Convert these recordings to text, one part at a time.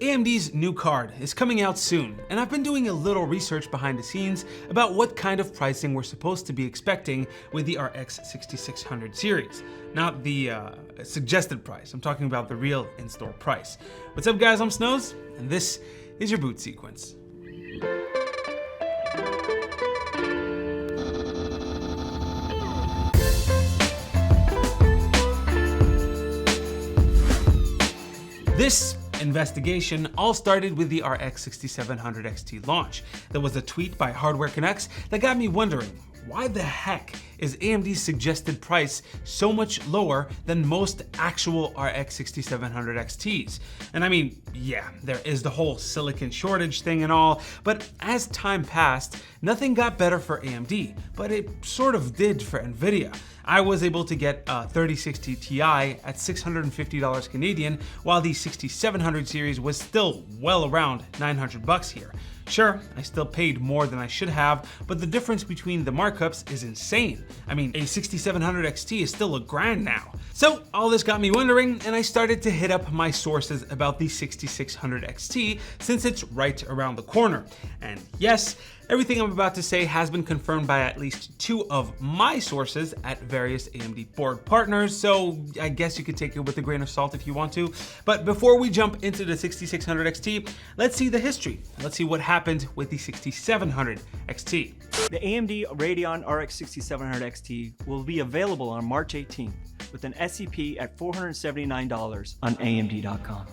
AMD's new card is coming out soon, and I've been doing a little research behind the scenes about what kind of pricing we're supposed to be expecting with the RX 6600 series. Not the suggested price, I'm talking about the real in-store price. What's up guys, I'm Snows, and this is your boot sequence. This investigation all started with the RX 6700 XT launch. There was a tweet by Hardware Canucks that got me wondering, why the heck is AMD's suggested price so much lower than most actual RX 6700 XTs? And I mean, yeah, there is the whole silicon shortage thing and all, but as time passed, nothing got better for AMD, but it sort of did for Nvidia. I was able to get a 3060 Ti at $650 Canadian, while the 6700 series was still well around $900 here. Sure, I still paid more than I should have, but the difference between the markups is insane. I mean, a 6700 XT is still $1,000 now. So all this got me wondering, and I started to hit up my sources about the 6600 XT since it's right around the corner. And yes, everything I'm about to say has been confirmed by at least 2 of my sources at various AMD board partners, so I guess you could take it with a grain of salt if you want to. But before we jump into the 6600 XT, let's see the history. Let's see what happened with the 6700 XT. The AMD Radeon RX 6700 XT will be available on March 18th with an SEP at $479 on AMD.com.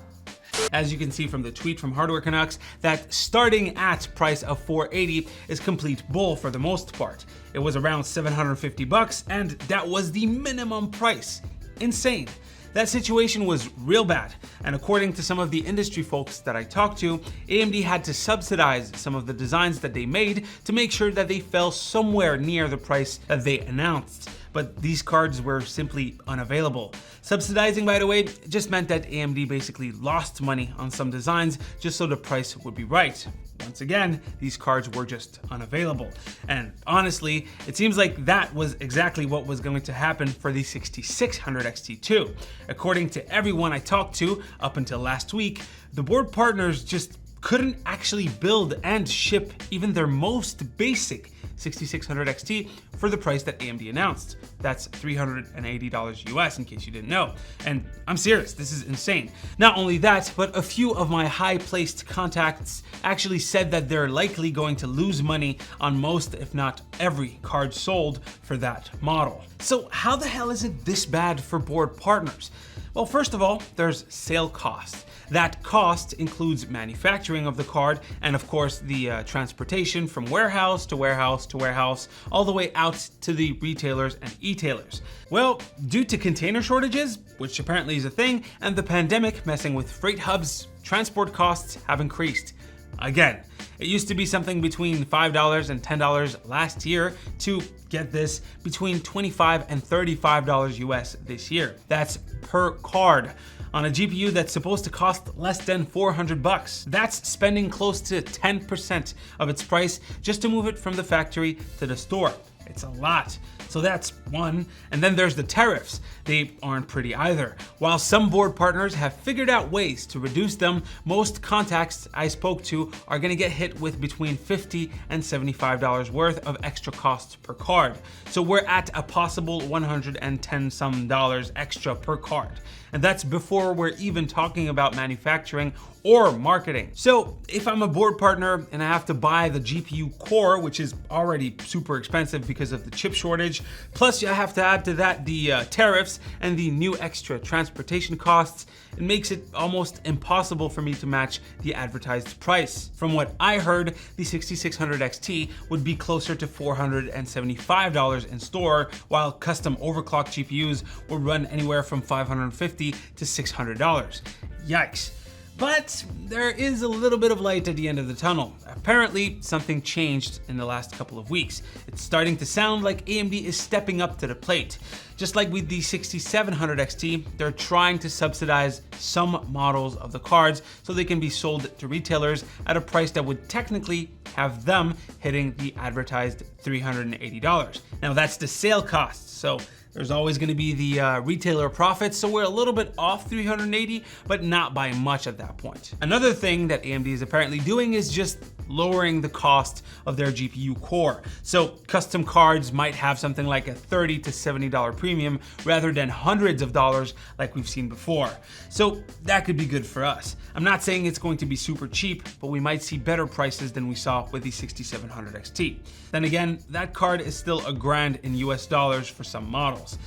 As you can see from the tweet from Hardware Canucks, that starting at price of $480 is complete bull for the most part. It was around $750 and that was the minimum price. Insane. That situation was real bad, and according to some of the industry folks that I talked to, AMD had to subsidize some of the designs that they made to make sure that they fell somewhere near the price that they announced. But these cards were simply unavailable. Subsidizing, by the way, just meant that AMD basically lost money on some designs just so the price would be right. Once again, these cards were just unavailable. And honestly, it seems like that was exactly what was going to happen for the 6600 XT too. According to everyone I talked to up until last week, the board partners just couldn't actually build and ship even their most basic 6600 XT for the price that AMD announced. That's $380 US in case you didn't know. And I'm serious, this is insane. Not only that, but a few of my high-placed contacts actually said that they're likely going to lose money on most, if not every, card sold for that model. So how the hell is it this bad for board partners? Well, first of all, there's sale cost. That cost includes manufacturing of the card and of course the transportation from warehouse to warehouse to warehouse, all the way out to the retailers and e-tailers. Well, due to container shortages, which apparently is a thing, and the pandemic messing with freight hubs, transport costs have increased. Again, it used to be something between $5 and $10 last year to, get this, between $25 and $35 US this year. That's per card. On a GPU that's supposed to cost less than $400. That's spending close to 10% of its price just to move it from the factory to the store. It's a lot. So that's one. And then there's the tariffs. They aren't pretty either. While some board partners have figured out ways to reduce them, most contacts I spoke to are gonna get hit with between $50 and $75 worth of extra costs per card. So we're at a possible $110 some extra per card. And that's before we're even talking about manufacturing or marketing. So if I'm a board partner and I have to buy the GPU core, which is already super expensive because of the chip shortage, plus I have to add to that the tariffs and the new extra transportation costs, it makes it almost impossible for me to match the advertised price. From what I heard, the 6600 XT would be closer to $475 in store, while custom overclock GPUs would run anywhere from $550 to $600. Yikes. But there is a little bit of light at the end of the tunnel. Apparently, something changed in the last couple of weeks. It's starting to sound like AMD is stepping up to the plate. Just like with the 6700 XT, they're trying to subsidize some models of the cards so they can be sold to retailers at a price that would technically have them hitting the advertised $380. Now that's the sale cost, so There's always going to be the retailer profits, so we're a little bit off 380, but not by much at that point. Another thing that AMD is apparently doing is just lowering the cost of their GPU core. So custom cards might have something like a $30 to $70 premium rather than hundreds of dollars like we've seen before. So that could be good for us. I'm not saying it's going to be super cheap, but we might see better prices than we saw with the 6700 XT. Then again, that card is still $1,000 in US dollars for some models.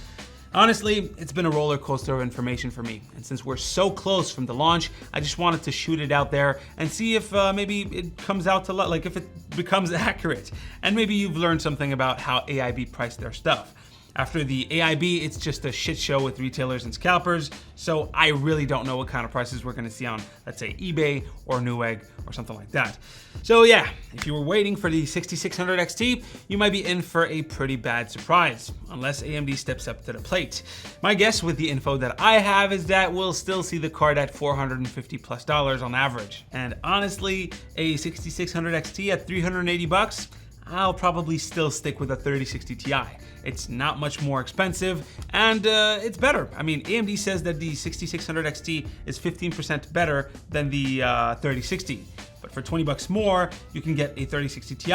Honestly, it's been a roller coaster of information for me, and since we're so close from the launch, I just wanted to shoot it out there and see if maybe it comes out to like if it becomes accurate, and maybe you've learned something about how AIB priced their stuff. After the AIB, it's just a shit show with retailers and scalpers, so I really don't know what kind of prices we're gonna see on, let's say, eBay or Newegg or something like that. So yeah, if you were waiting for the 6600 XT, you might be in for a pretty bad surprise, unless AMD steps up to the plate. My guess with the info that I have is that we'll still see the card at $450+ on average. And honestly, a 6600 XT at $380, I'll probably still stick with a 3060 Ti. It's not much more expensive, and it's better. I mean, AMD says that the 6600 XT is 15% better than the 3060. But for $20 more, you can get a 3060 Ti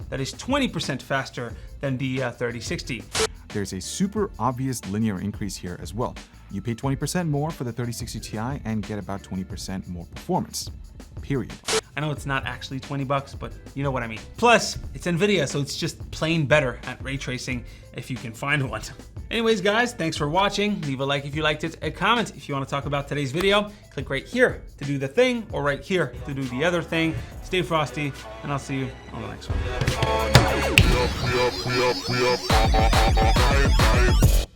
that is 20% faster than the 3060. There's a super obvious linear increase here as well. You pay 20% more for the 3060 Ti and get about 20% more performance. Period. I know it's not actually $20, but you know what I mean. Plus, it's NVIDIA, so it's just plain better at ray tracing if you can find one. Anyways, guys, thanks for watching. Leave a like if you liked it, a comment if you want to talk about today's video. Click right here to do the thing, or right here to do the other thing. Stay frosty, and I'll see you on the next one.